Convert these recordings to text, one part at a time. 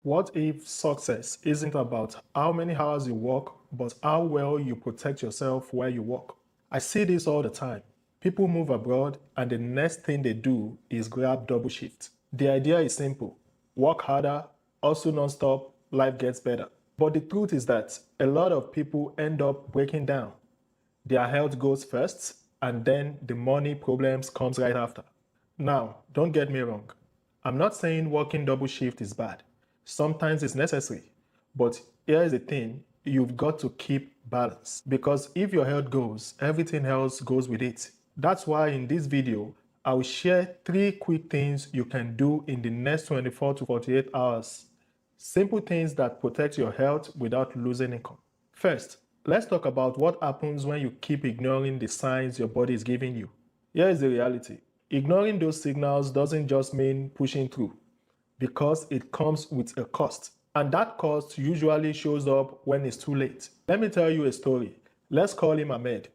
What if success isn't about how many hours you work, but how well you protect yourself while you work? I see this all the time. People move abroad and the next thing they do is grab double shift. The idea is simple. Work harder, hustle non-stop, life gets better. But the truth is that a lot of people end up breaking down. Their health goes first, and then the money problems comes right after. Now, don't get me wrong. I'm not saying working double shift is bad. Sometimes it's necessary. But here is the thing, you've got to keep balance. Because if your health goes, everything else goes with it. That's why in this video, I will share 3 quick things you can do in the next 24 to 48 hours. Simple things that protect your health without losing income. First, let's talk about what happens when you keep ignoring the signs your body is giving you. Here is the reality. Ignoring those signals doesn't just mean pushing through, because it comes with a cost. And that cost usually shows up when it's too late. Let me tell you a story. Let's call him Ahmed.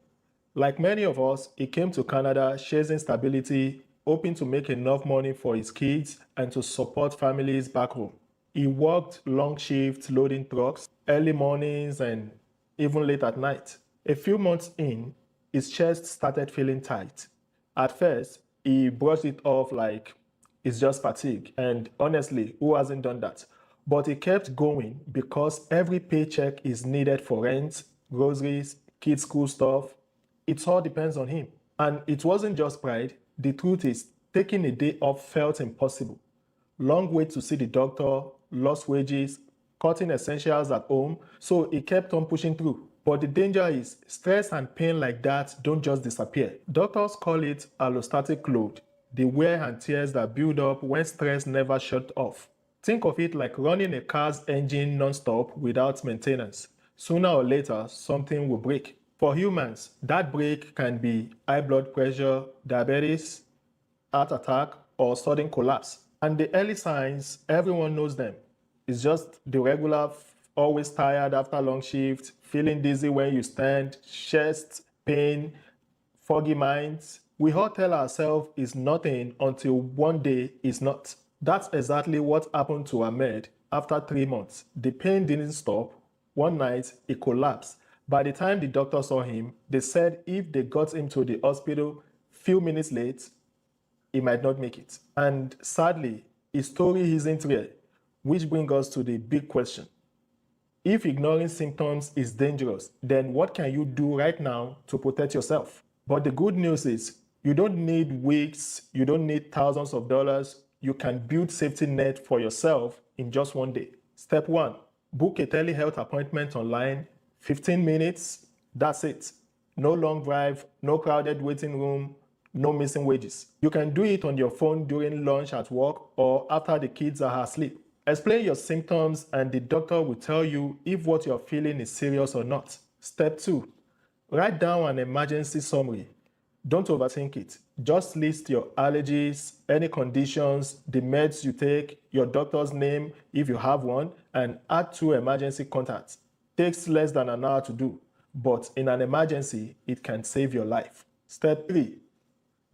Like many of us, he came to Canada chasing stability, hoping to make enough money for his kids and to support families back home. He worked long shifts loading trucks, early mornings, and even late at night. A few months in, his chest started feeling tight. At first, he brushed it off like it's just fatigue. And honestly, who hasn't done that? But he kept going because every paycheck is needed for rent, groceries, kids' school stuff. It all depends on him. And it wasn't just pride. The truth is, taking a day off felt impossible. Long wait to see the doctor, lost wages, cutting essentials at home, so he kept on pushing through. But the danger is, stress and pain like that don't just disappear. Doctors call it allostatic load, the wear and tears that build up when stress never shut off. Think of it like running a car's engine non-stop without maintenance. Sooner or later, something will break. For humans, that break can be high blood pressure, diabetes, heart attack, or sudden collapse. And the early signs, everyone knows them. It's just the regular, always tired after long shift, feeling dizzy when you stand, chest pain, foggy minds. We all tell ourselves it's nothing until one day it's not. That's exactly what happened to Ahmed after 3 months. The pain didn't stop. One night, he collapsed. By the time the doctor saw him, they said if they got him to the hospital few minutes late, he might not make it. And sadly, his story isn't rare, which brings us to the big question. If ignoring symptoms is dangerous, then what can you do right now to protect yourself? But the good news is, you don't need weeks, you don't need thousands of dollars. You can build safety net for yourself in just one day. Step 1, book a telehealth appointment online, 15 minutes, that's it. No long drive, no crowded waiting room, no missing wages. You can do it on your phone during lunch at work or after the kids are asleep. Explain your symptoms and the doctor will tell you if what you're feeling is serious or not. Step 2, write down an emergency summary. Don't overthink it. Just list your allergies, any conditions, the meds you take, your doctor's name if you have one, and add 2 emergency contacts. Takes less than an hour to do, but in an emergency, it can save your life. Step 3,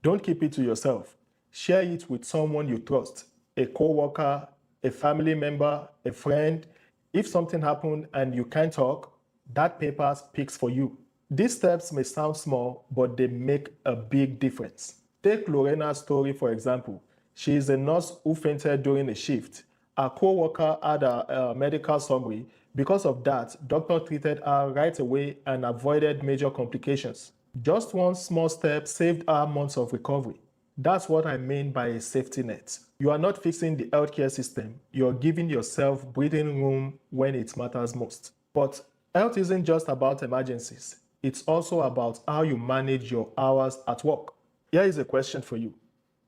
don't keep it to yourself. Share it with someone you trust, a coworker, a family member, a friend. If something happened and you can't talk, that paper speaks for you. These steps may sound small, but they make a big difference. Take Lorena's story, for example. She is a nurse who fainted during a shift. Her co-worker had a medical summary. Because of that, doctor treated her right away and avoided major complications. Just one small step saved her months of recovery. That's what I mean by a safety net. You are not fixing the healthcare system. You're giving yourself breathing room when it matters most. But health isn't just about emergencies. It's also about how you manage your hours at work. Here is a question for you.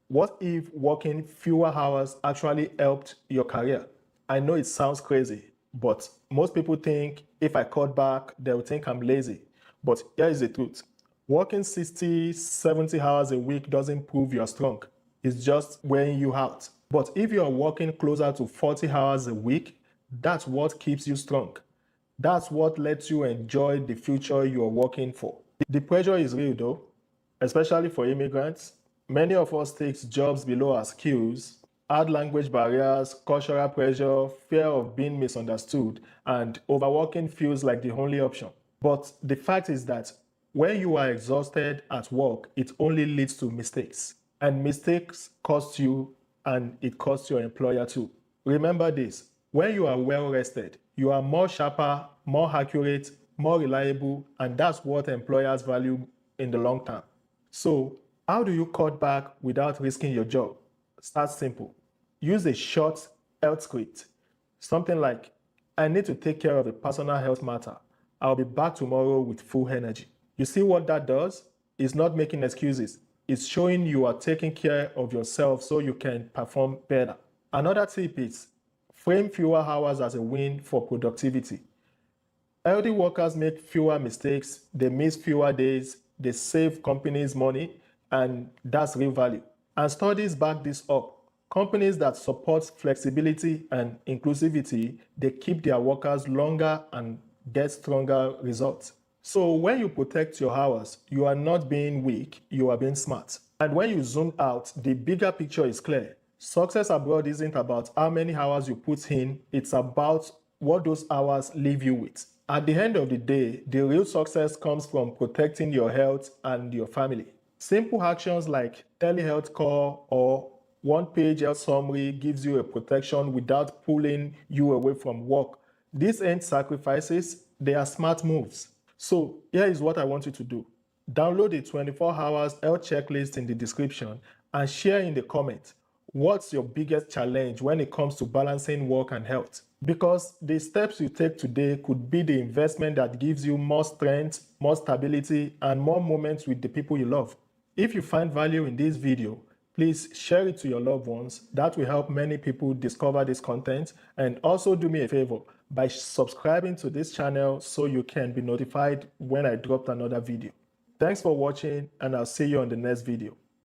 What if working fewer hours actually helped your career? I know it sounds crazy, but most people think if I cut back, they'll think I'm lazy. But here is the truth. Working 60, 70 hours a week doesn't prove you're strong. It's just wearing you out. But if you're working closer to 40 hours a week, that's what keeps you strong. That's what lets you enjoy the future you're working for. The pressure is real though, especially for immigrants. Many of us take jobs below our skills, add language barriers, cultural pressure, fear of being misunderstood, and overworking feels like the only option. But the fact is that when you are exhausted at work, it only leads to mistakes. And mistakes cost you and it costs your employer too. Remember this, when you are well rested, you are more sharper, more accurate, more reliable, and that's what employers value in the long term. So, how do you cut back without risking your job? Start simple. Use a short health script. Something like, I need to take care of a personal health matter. I'll be back tomorrow with full energy. You see what that does? It's not making excuses. It's showing you are taking care of yourself so you can perform better. Another tip is frame fewer hours as a win for productivity. Healthy workers make fewer mistakes, they miss fewer days, they save companies money, and that's real value. And studies back this up. Companies that support flexibility and inclusivity, they keep their workers longer and get stronger results. So when you protect your hours, you are not being weak, you are being smart. And when you zoom out, the bigger picture is clear. Success abroad isn't about how many hours you put in, it's about what those hours leave you with. At the end of the day, the real success comes from protecting your health and your family. Simple actions like telehealth call or one-page health summary gives you a protection without pulling you away from work. These ain't sacrifices, they are smart moves. So here is what I want you to do. Download the 24 hours health checklist in the description and share in the comments. What's your biggest challenge when it comes to balancing work and health? Because the steps you take today could be the investment that gives you more strength, more stability, and more moments with the people you love. If you find value in this video, please share it to your loved ones. That will help many people discover this content. And also do me a favor by subscribing to this channel so you can be notified when I drop another video. Thanks for watching, and I'll see you on the next video.